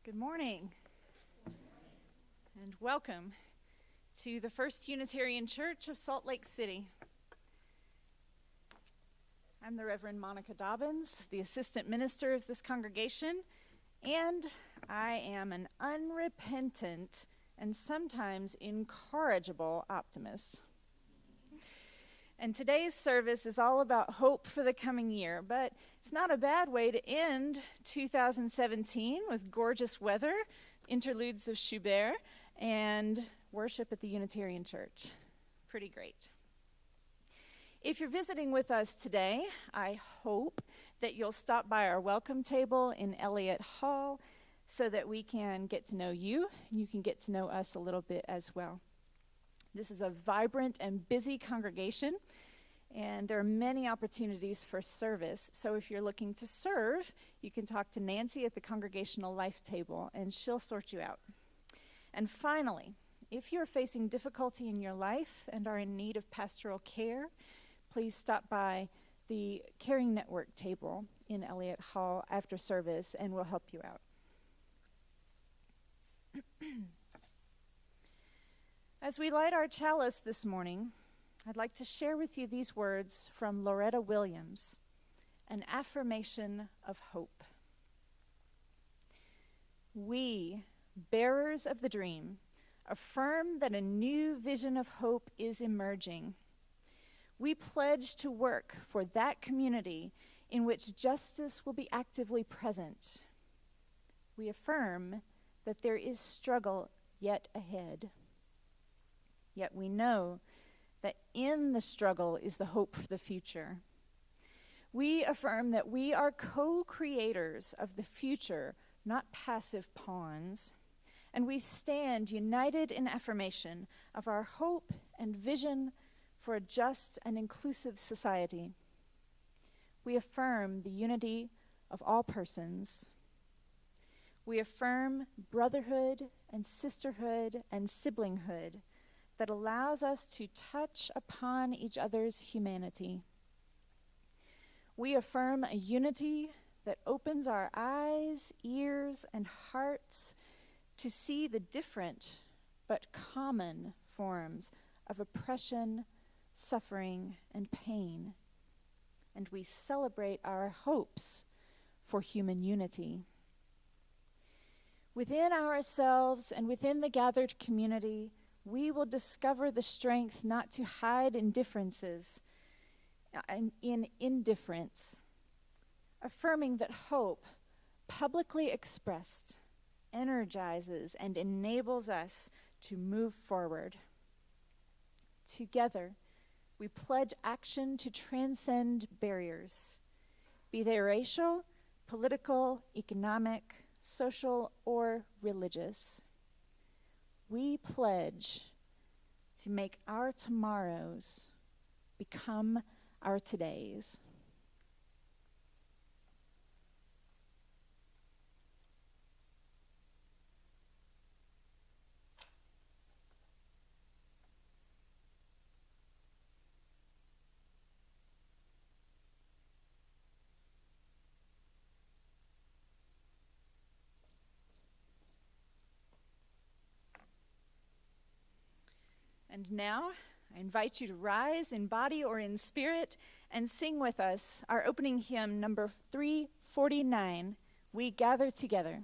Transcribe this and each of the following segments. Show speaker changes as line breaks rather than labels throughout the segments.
Good morning, and welcome to the First Unitarian Church of Salt Lake City. I'm the Reverend Monica Dobbins, the assistant minister of this congregation, and I am an unrepentant and sometimes incorrigible optimist. And today's service is all about hope for the coming year, but it's not a bad way to end 2017 with gorgeous weather, interludes of Schubert, and worship at the Unitarian Church. Pretty great. If you're visiting with us today, I hope that you'll stop by our welcome table in Elliott Hall so that we can get to know you. You can get to know us a little bit as well. This is a vibrant and busy congregation, and there are many opportunities for service. So if you're looking to serve, you can talk to Nancy at the Congregational Life Table, and she'll sort you out. And finally, if you're facing difficulty in your life and are in need of pastoral care, please stop by the Caring Network table in Elliott Hall after service, and we'll help you out. As we light our chalice this morning, I'd like to share with you these words from Loretta Williams, an affirmation of hope. We, bearers of the dream, affirm that a new vision of hope is emerging. We pledge to work for that community in which justice will be actively present. We affirm that there is struggle yet ahead. Yet we know that in the struggle is the hope for the future. We affirm that we are co-creators of the future, not passive pawns, and we stand united in affirmation of our hope and vision for a just and inclusive society. We affirm the unity of all persons. We affirm brotherhood and sisterhood and siblinghood that allows us to touch upon each other's humanity. We affirm a unity that opens our eyes, ears, and hearts to see the different but common forms of oppression, suffering, and pain. And we celebrate our hopes for human unity. Within ourselves and within the gathered community, we will discover the strength not to hide in differences, in indifference, affirming that hope, publicly expressed, energizes and enables us to move forward. Together, we pledge action to transcend barriers, be they racial, political, economic, social, or religious. We pledge to make our tomorrows become our todays. And now, I invite you to rise in body or in spirit and sing with us our opening hymn, number 349, We Gather Together.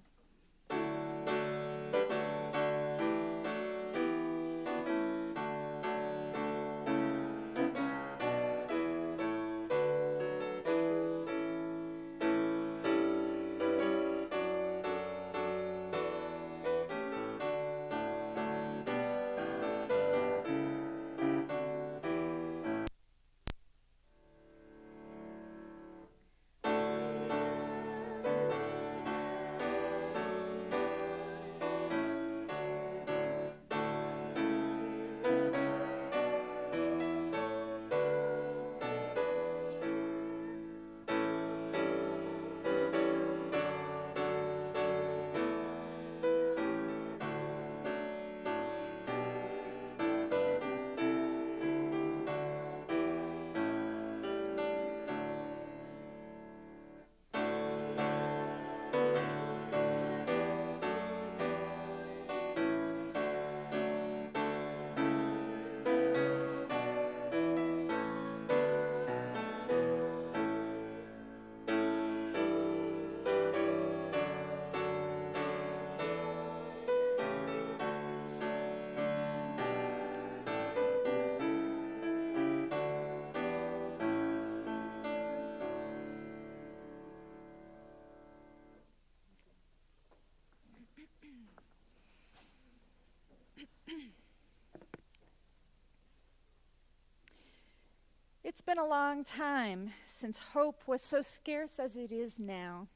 It's been a long time since hope was so scarce as it is now.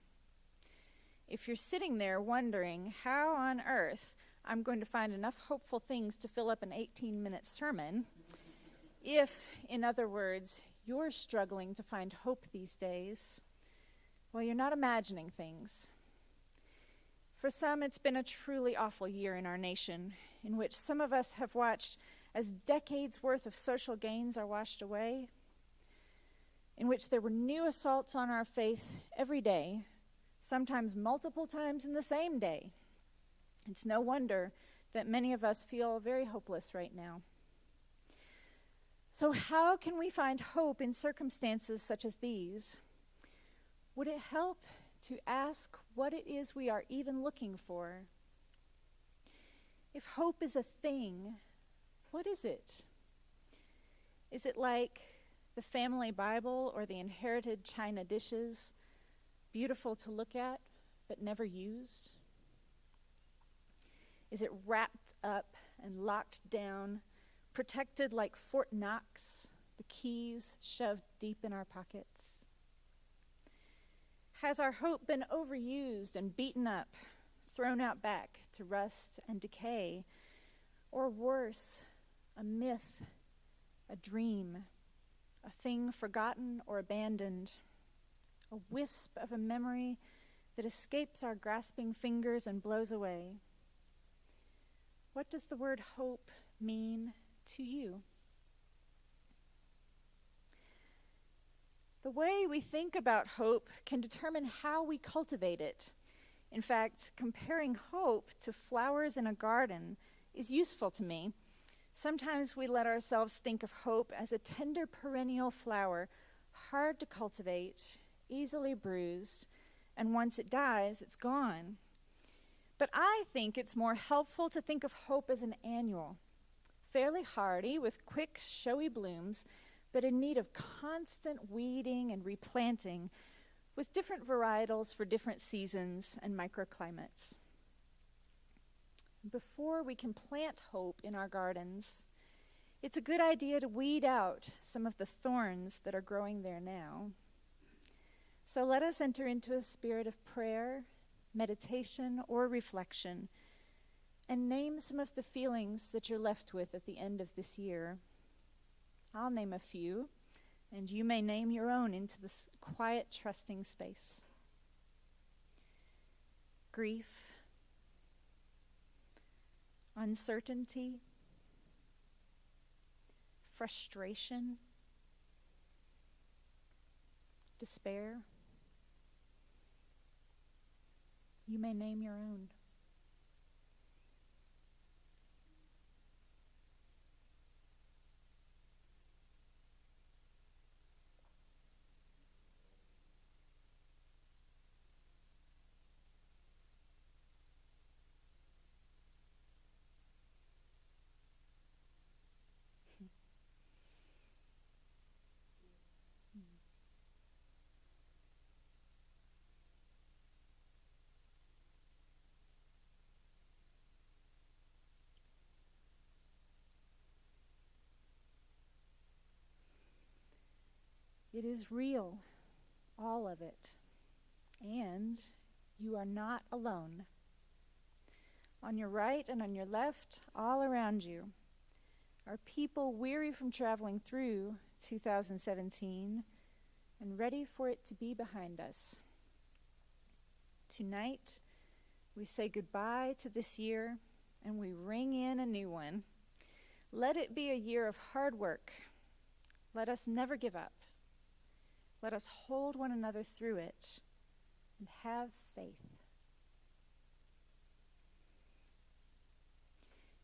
If you're sitting there wondering how on earth I'm going to find enough hopeful things to fill up an 18-minute sermon, if, in other words, you're struggling to find hope these days, well, you're not imagining things. For some, it's been a truly awful year in our nation, in which some of us have watched as decades worth of social gains are washed away, in which there were new assaults on our faith every day, sometimes multiple times in the same day. It's no wonder that many of us feel very hopeless right now. So how can we find hope in circumstances such as these? Would it help to ask what it is we are even looking for? If hope is a thing, what is it? Is it like the family Bible or the inherited china dishes, beautiful to look at but never used? Is it wrapped up and locked down, protected like Fort Knox, the keys shoved deep in our pockets? Has our hope been overused and beaten up, thrown out back to rust and decay? Or worse, a myth, a dream, a thing forgotten or abandoned, a wisp of a memory that escapes our grasping fingers and blows away? What does the word hope mean to you? The way we think about hope can determine how we cultivate it. In fact, comparing hope to flowers in a garden is useful to me. Sometimes we let ourselves think of hope as a tender perennial flower, hard to cultivate, easily bruised, and once it dies, it's gone. But I think it's more helpful to think of hope as an annual, fairly hardy with quick, showy blooms, but in need of constant weeding and replanting with different varietals for different seasons and microclimates. Before we can plant hope in our gardens, it's a good idea to weed out some of the thorns that are growing there now. So let us enter into a spirit of prayer, meditation, or reflection, and name some of the feelings that you're left with at the end of this year. I'll name a few, and you may name your own into this quiet, trusting space. Grief, uncertainty, frustration, despair. You may name your own. It is real, all of it, and you are not alone. On your right and on your left, all around you, are people weary from traveling through 2017 and ready for it to be behind us. Tonight, we say goodbye to this year and we ring in a new one. Let it be a year of hard work. Let us never give up. Let us hold one another through it and have faith.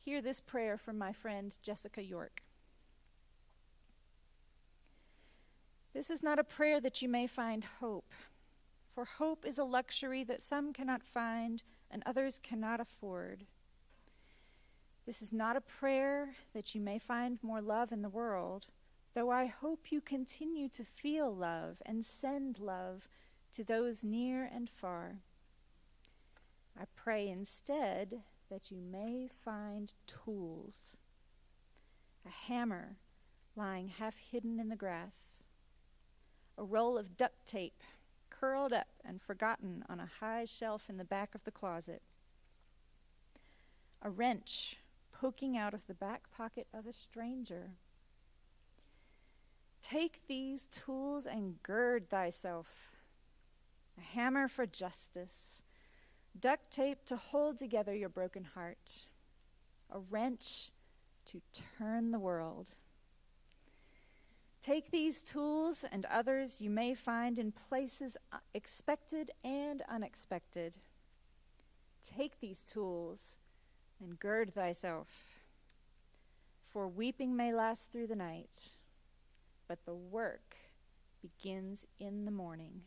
Hear this prayer from my friend Jessica York. This is not a prayer that you may find hope, for hope is a luxury that some cannot find and others cannot afford. This is not a prayer that you may find more love in the world, though I hope you continue to feel love and send love to those near and far. I pray instead that you may find tools, a hammer lying half hidden in the grass. A roll of duct tape curled up and forgotten on a high shelf in the back of the closet. A wrench poking out of the back pocket of a stranger. Take these tools and gird thyself. A hammer for justice. Duct tape to hold together your broken heart. A wrench to turn the world. Take these tools and others you may find in places expected and unexpected. Take these tools and gird thyself. For weeping may last through the night, but the work begins in the morning.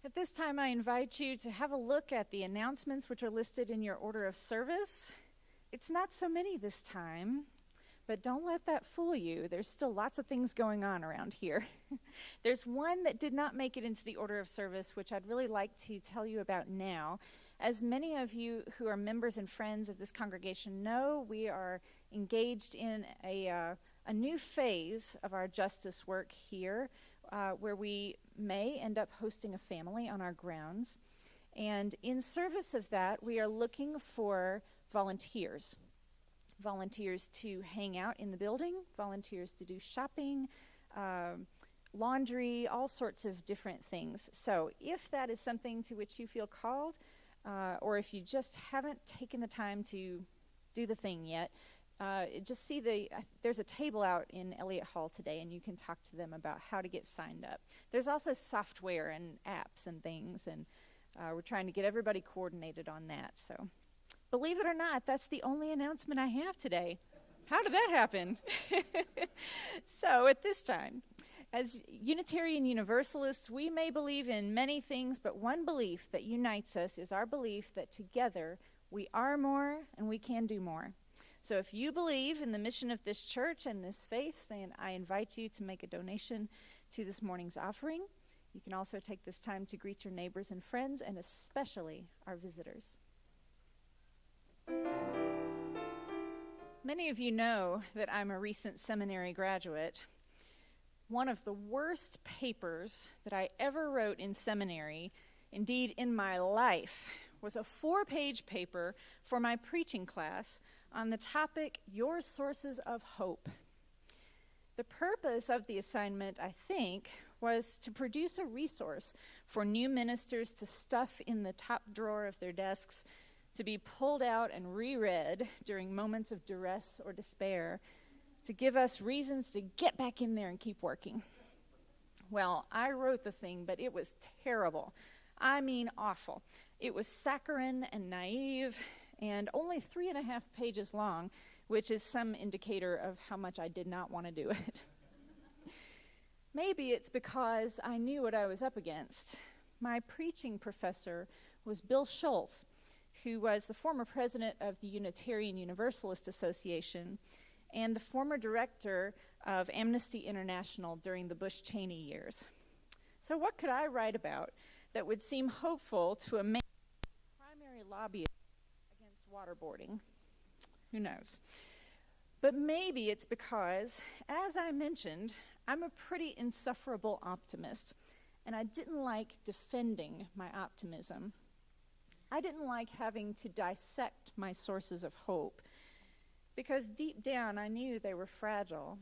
At this time, I invite you to have a look at the announcements which are listed in your order of service. It's not so many this time, but don't let that fool you. There's still lots of things going on around here. There's one that did not make it into the order of service, which I'd really like to tell you about now. As many of you who are members and friends of this congregation know, we are engaged in a new phase of our justice work here, where we may end up hosting a family on our grounds. And in service of that, we are looking for volunteers. Volunteers to hang out in the building, volunteers to do shopping, laundry, all sorts of different things. So if that is something to which you feel called, or if you just haven't taken the time to do the thing yet, just see there's a table out in Elliott Hall today, and you can talk to them about how to get signed up. There's also software and apps and things, and we're trying to get everybody coordinated on that. So believe it or not, that's the only announcement I have today. How did that happen? So at this time, as Unitarian Universalists, we may believe in many things, but one belief that unites us is our belief that together we are more and we can do more. So if you believe in the mission of this church and this faith, then I invite you to make a donation to this morning's offering. You can also take this time to greet your neighbors and friends, and especially our visitors. Many of you know that I'm a recent seminary graduate. One of the worst papers that I ever wrote in seminary, indeed in my life, was a 4-page paper for my preaching class on the topic, Your Sources of Hope. The purpose of the assignment, I think, was to produce a resource for new ministers to stuff in the top drawer of their desks, to be pulled out and reread during moments of duress or despair, to give us reasons to get back in there and keep working. Well, I wrote the thing, but it was terrible. I mean awful. It was saccharine and naive and only 3.5 pages long, which is some indicator of how much I did not want to do it. Maybe it's because I knew what I was up against. My preaching professor was Bill Schultz, who was the former president of the Unitarian Universalist Association and the former director of Amnesty International during the Bush-Cheney years. So what could I write about that would seem hopeful to a man primary lobbyist against waterboarding? Who knows? But maybe it's because, as I mentioned, I'm a pretty insufferable optimist, and I didn't like defending my optimism. I didn't like having to dissect my sources of hope, because deep down I knew they were fragile.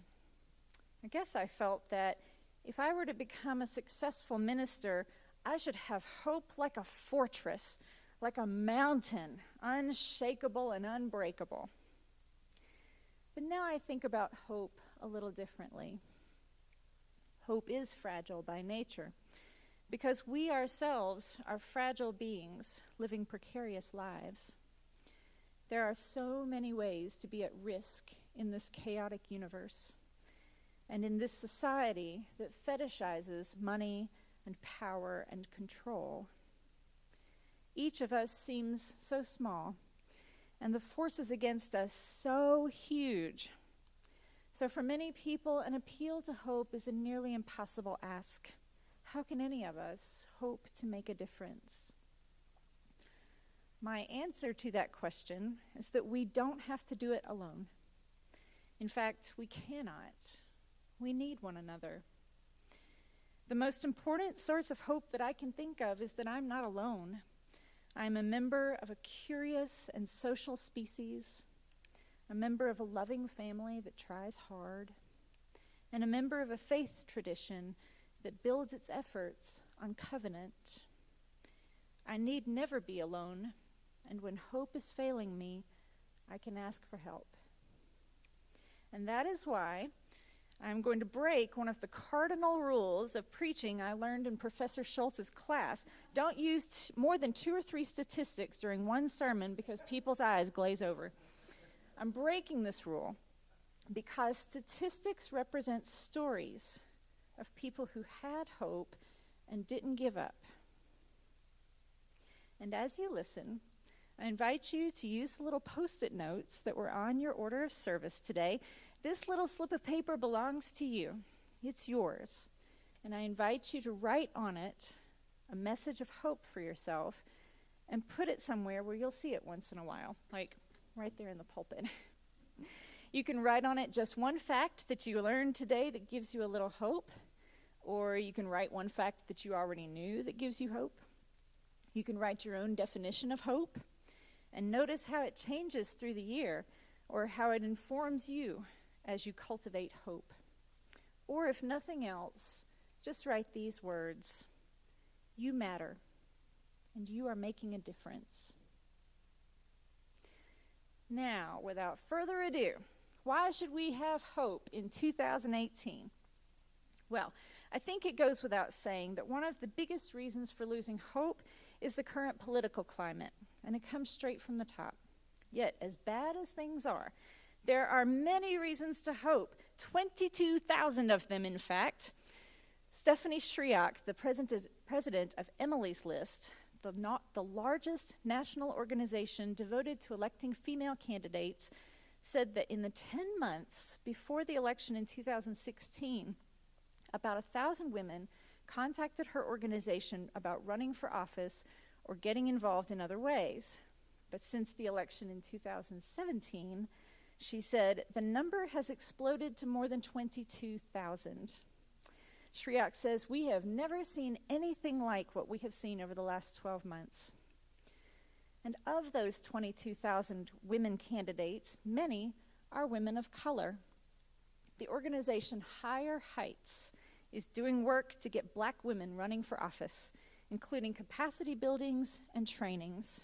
I guess I felt that if I were to become a successful minister, I should have hope like a fortress, like a mountain, unshakable and unbreakable. But now I think about hope a little differently. Hope is fragile by nature, because we ourselves are fragile beings living precarious lives. There are so many ways to be at risk in this chaotic universe, and in this society that fetishizes money and power and control. Each of us seems so small, and the forces against us so huge. So for many people, an appeal to hope is a nearly impossible ask. How can any of us hope to make a difference? My answer to that question is that we don't have to do it alone. In fact, we cannot. We need one another. The most important source of hope that I can think of is that I'm not alone. I'm a member of a curious and social species, a member of a loving family that tries hard, and a member of a faith tradition that builds its efforts on covenant. I need never be alone, and when hope is failing me, I can ask for help. And that is why I'm going to break one of the cardinal rules of preaching I learned in Professor Schultz's class. Don't use more than 2 or 3 statistics during one sermon because people's eyes glaze over. I'm breaking this rule because statistics represent stories of people who had hope and didn't give up. And as you listen, I invite you to use the little Post-it notes that were on your order of service today. This little slip of paper belongs to you. It's yours. And I invite you to write on it a message of hope for yourself and put it somewhere where you'll see it once in a while, like right there in the pulpit. You can write on it just one fact that you learned today that gives you a little hope, or you can write one fact that you already knew that gives you hope. You can write your own definition of hope and notice how it changes through the year or how it informs you as you cultivate hope. Or if nothing else, just write these words: you matter, and you are making a difference. Now, without further ado, why should we have hope in 2018? Well, I think it goes without saying that one of the biggest reasons for losing hope is the current political climate, and it comes straight from the top. Yet, as bad as things are, there are many reasons to hope, 22,000 of them, in fact. Stephanie Shriak, the president of Emily's List, the largest national organization devoted to electing female candidates, said that in the 10 months before the election in 2016, about 1,000 women contacted her organization about running for office or getting involved in other ways. But since the election in 2017, she said, the number has exploded to more than 22,000. Shriak says, "We have never seen anything like what we have seen over the last 12 months." And of those 22,000 women candidates, many are women of color. The organization Higher Heights is doing work to get black women running for office, including capacity buildings and trainings.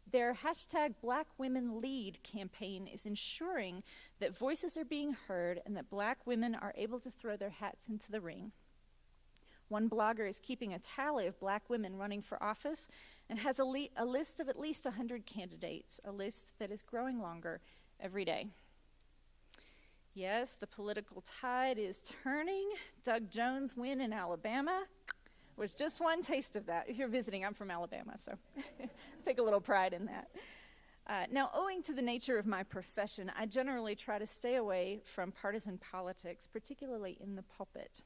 Their #BlackWomenLead campaign is ensuring that voices are being heard and that black women are able to throw their hats into the ring. One blogger is keeping a tally of black women running for office and has a list of at least 100 candidates, a list that is growing longer every day. Yes, the political tide is turning. Doug Jones' win in Alabama was just one taste of that. If you're visiting, I'm from Alabama, so take a little pride in that. Now, owing to the nature of my profession, I generally try to stay away from partisan politics, particularly in the pulpit.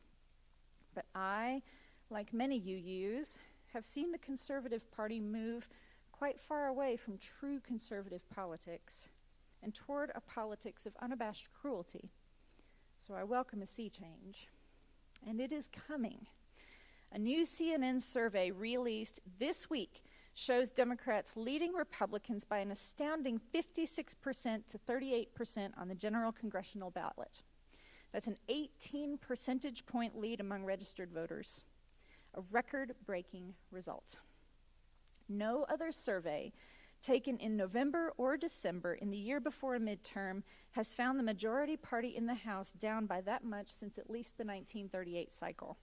But I, like many UUs, have seen the Conservative Party move quite far away from true conservative politics and toward a politics of unabashed cruelty. So I welcome a sea change. And it is coming. A new CNN survey released this week shows Democrats leading Republicans by an astounding 56% to 38% on the general congressional ballot. That's an 18 percentage point lead among registered voters, a record-breaking result. No other survey taken in November or December in the year before a midterm has found the majority party in the House down by that much since at least the 1938 cycle.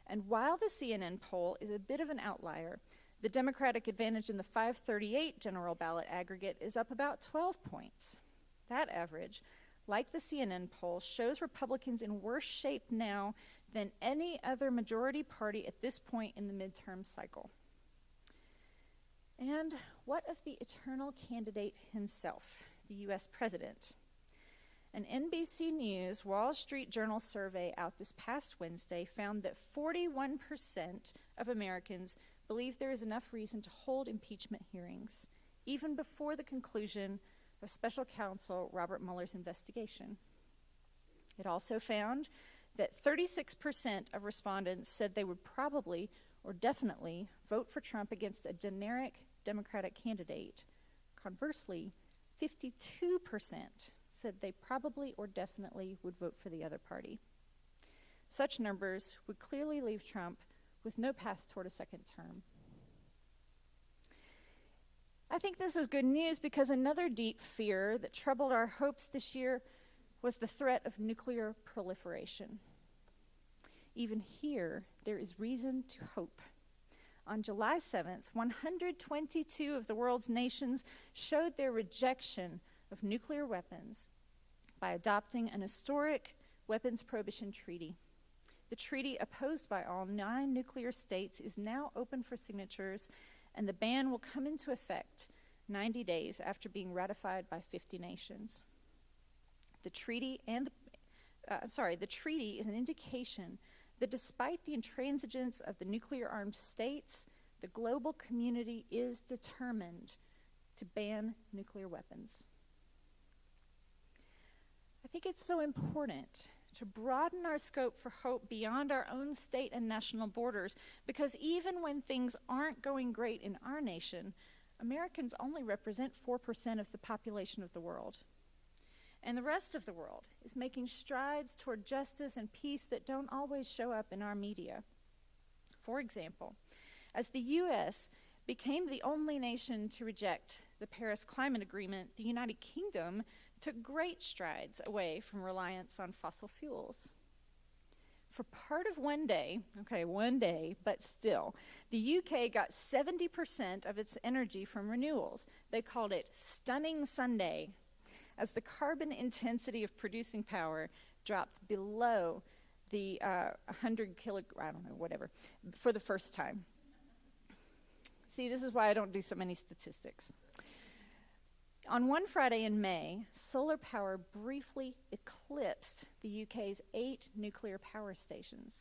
And while the CNN poll is a bit of an outlier, the Democratic advantage in the 538 general ballot aggregate is up about 12 points. That average, like the CNN poll, shows Republicans in worse shape now than any other majority party at this point in the midterm cycle. And what of the eternal candidate himself, the U.S. president? An NBC News Wall Street Journal survey out this past Wednesday found that 41% of Americans believe there is enough reason to hold impeachment hearings, even before the conclusion of Special Counsel Robert Mueller's investigation. It also found that 36% of respondents said they would probably or definitely vote for Trump against a generic Democratic candidate. Conversely, 52% said they probably or definitely would vote for the other party. Such numbers would clearly leave Trump with no path toward a second term. I think this is good news because another deep fear that troubled our hopes this year was the threat of nuclear proliferation. Even here, there is reason to hope. On July 7th, 122 of the world's nations showed their rejection of nuclear weapons by adopting an historic weapons prohibition treaty. The treaty, opposed by all 9 nuclear states, is now open for signatures, and the ban will come into effect 90 days after being ratified by 50 nations. The treaty is an indication that despite the intransigence of the nuclear-armed states, the global community is determined to ban nuclear weapons. I think it's so important to broaden our scope for hope beyond our own state and national borders, because even when things aren't going great in our nation, Americans only represent 4% of the population of the world. And the rest of the world is making strides toward justice and peace that don't always show up in our media. For example, as the U.S. became the only nation to reject the Paris Climate Agreement, the United Kingdom took great strides away from reliance on fossil fuels. For part of one day, but still, the UK got 70% of its energy from renewables. They called it Stunning Sunday, as the carbon intensity of producing power dropped below the 100 for the first time. See, this is why I don't do so many statistics. On one Friday in May, solar power briefly eclipsed the UK's 8 nuclear power stations.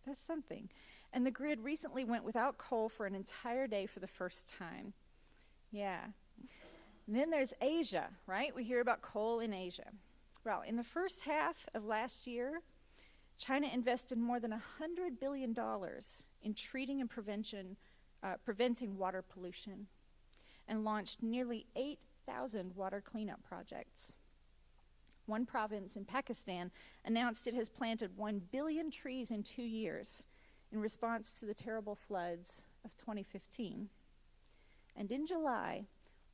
That's something. And the grid recently went without coal for an entire day for the first time. Yeah. And then there's Asia, right? We hear about coal in Asia. Well, in the first half of last year, China invested more than $100 billion in treating and preventing water pollution and launched nearly 8,000 water cleanup projects. One province in Pakistan announced it has planted 1 billion trees in 2 years in response to the terrible floods of 2015. And in July,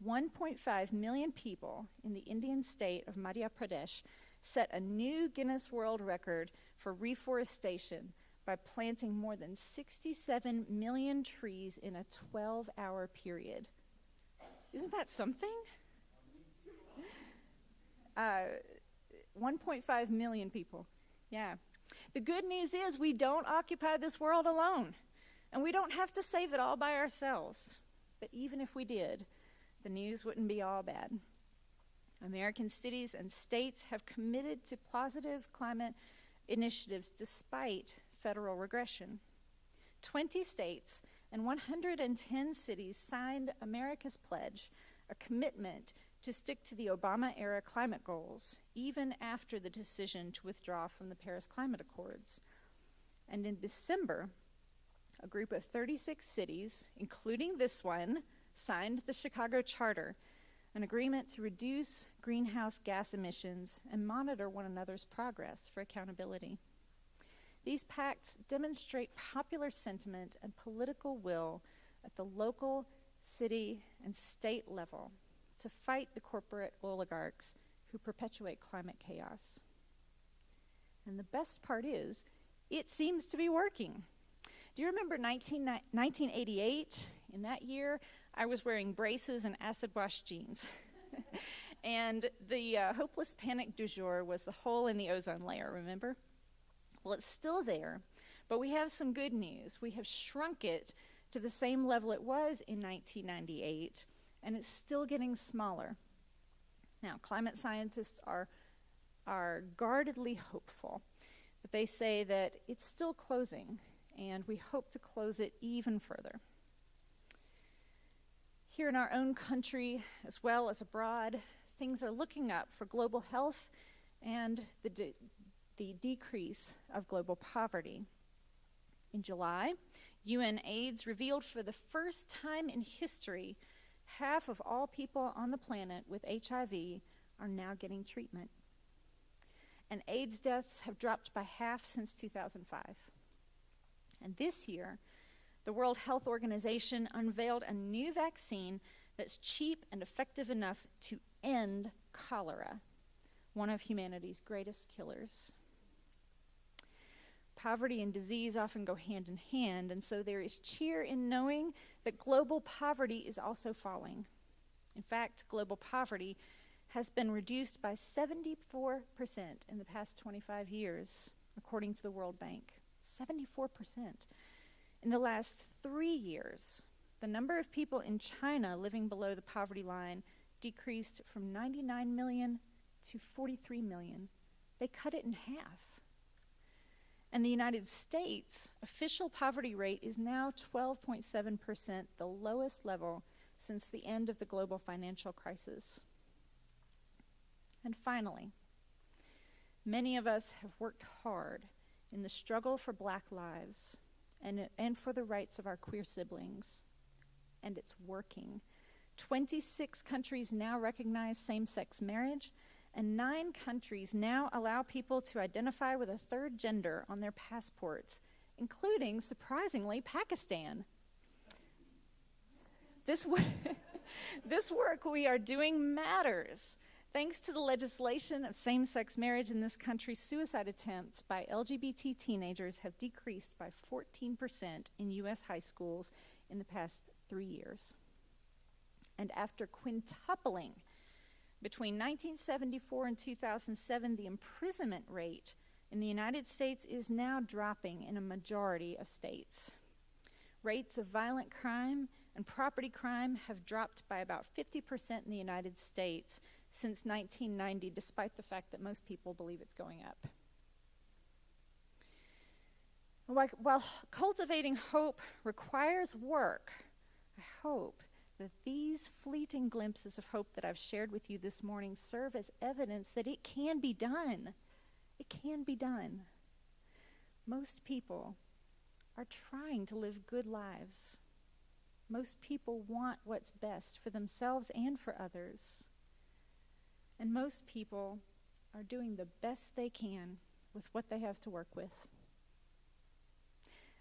1.5 million people in the Indian state of Madhya Pradesh set a new Guinness World Record for reforestation by planting more than 67 million trees in a 12-hour period. Isn't that something? 1.5 million people. Yeah. The good news is we don't occupy this world alone, and we don't have to save it all by ourselves. But even if we did, the news wouldn't be all bad. American cities and states have committed to positive climate initiatives despite federal regression. 20 states and 110 cities signed America's Pledge, a commitment to stick to the Obama-era climate goals, even after the decision to withdraw from the Paris Climate Accords. And in December, a group of 36 cities, including this one, signed the Chicago Charter, an agreement to reduce greenhouse gas emissions and monitor one another's progress for accountability. These pacts demonstrate popular sentiment and political will at the local, city, and state level to fight the corporate oligarchs who perpetuate climate chaos. And the best part is, it seems to be working. Do you remember 1988? In that year, I was wearing braces and acid-wash jeans. And the hopeless panic du jour was the hole in the ozone layer, remember? Well, it's still there, but we have some good news. We have shrunk it to the same level it was in 1998, and it's still getting smaller. Now, climate scientists are guardedly hopeful, but they say that it's still closing, and we hope to close it even further. Here in our own country, as well as abroad, things are looking up for global health and the decrease of global poverty. In July, UNAIDS revealed for the first time in history, half of all people on the planet with HIV are now getting treatment. And AIDS deaths have dropped by half since 2005. And this year, the World Health Organization unveiled a new vaccine that's cheap and effective enough to end cholera, one of humanity's greatest killers. Poverty and disease often go hand in hand, and so there is cheer in knowing that global poverty is also falling. In fact, global poverty has been reduced by 74% in the past 25 years, according to the World Bank. 74%. In the last 3 years, the number of people in China living below the poverty line decreased from 99 million to 43 million. They cut it in half. And the United States' official poverty rate is now 12.7%, the lowest level since the end of the global financial crisis. And finally, many of us have worked hard in the struggle for Black lives and for the rights of our queer siblings, and it's working. 26 countries now recognize same-sex marriage, and 9 countries now allow people to identify with a third gender on their passports, including, surprisingly, Pakistan. This work we are doing matters. Thanks to the legislation of same-sex marriage in this country, suicide attempts by LGBT teenagers have decreased by 14% in U.S. high schools in the past 3 years. And after quintupling between 1974 and 2007, the imprisonment rate in the United States is now dropping in a majority of states. Rates of violent crime and property crime have dropped by about 50% in the United States since 1990, despite the fact that most people believe it's going up. While cultivating hope requires work, I hope that these fleeting glimpses of hope that I've shared with you this morning serve as evidence that it can be done. It can be done. Most people are trying to live good lives. Most people want what's best for themselves and for others. And most people are doing the best they can with what they have to work with.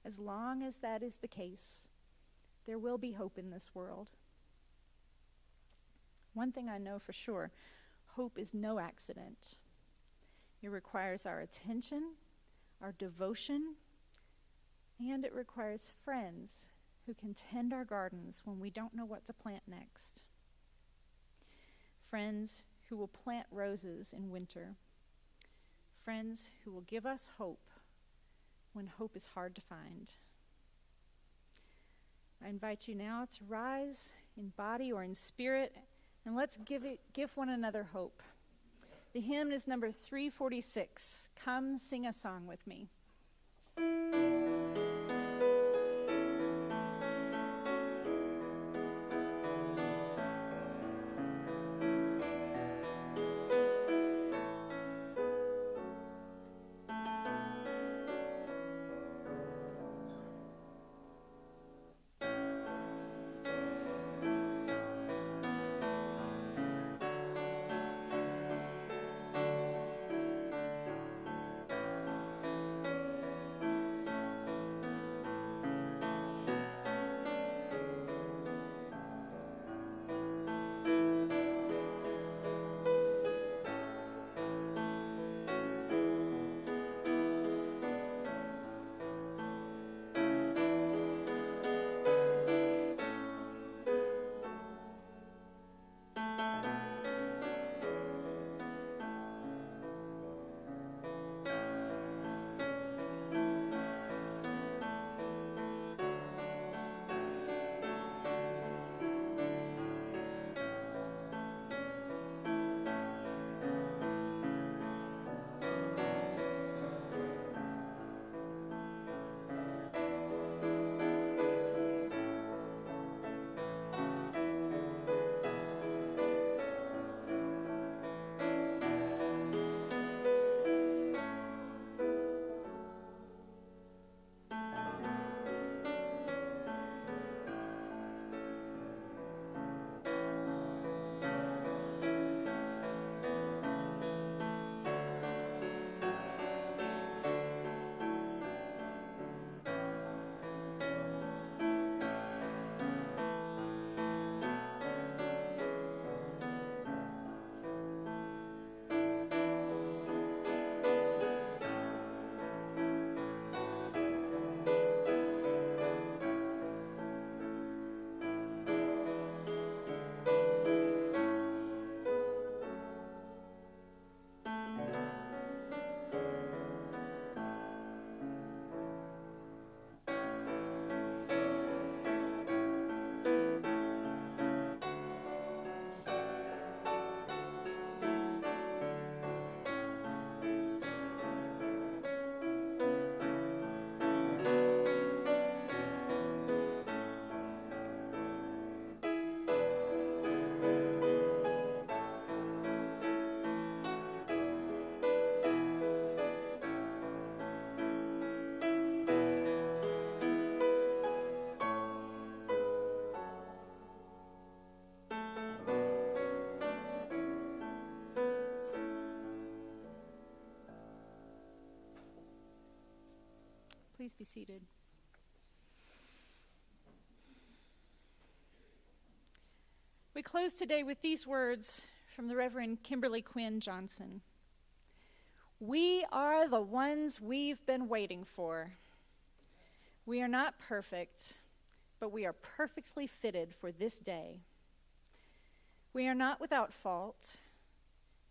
As long as that is the case, there will be hope in this world. One thing I know for sure, hope is no accident. It requires our attention, our devotion, and it requires friends who can tend our gardens when we don't know what to plant next. Friends who will plant roses in winter. Friends who will give us hope when hope is hard to find. I invite you now to rise in body or in spirit, and let's give one another hope. The hymn is number 346. Come sing a song with me. Please be seated. We close today with these words from the Reverend Kimberly Quinn Johnson. We are the ones we've been waiting for. We are not perfect, but we are perfectly fitted for this day. We are not without fault,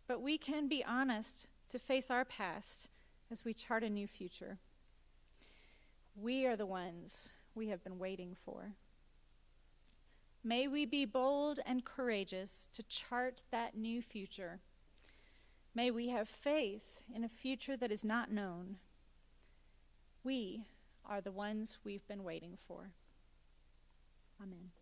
but we can be honest to face our past as we chart a new future. We are the ones we have been waiting for. May we be bold and courageous to chart that new future. May we have faith in a future that is not known. We are the ones we've been waiting for. Amen.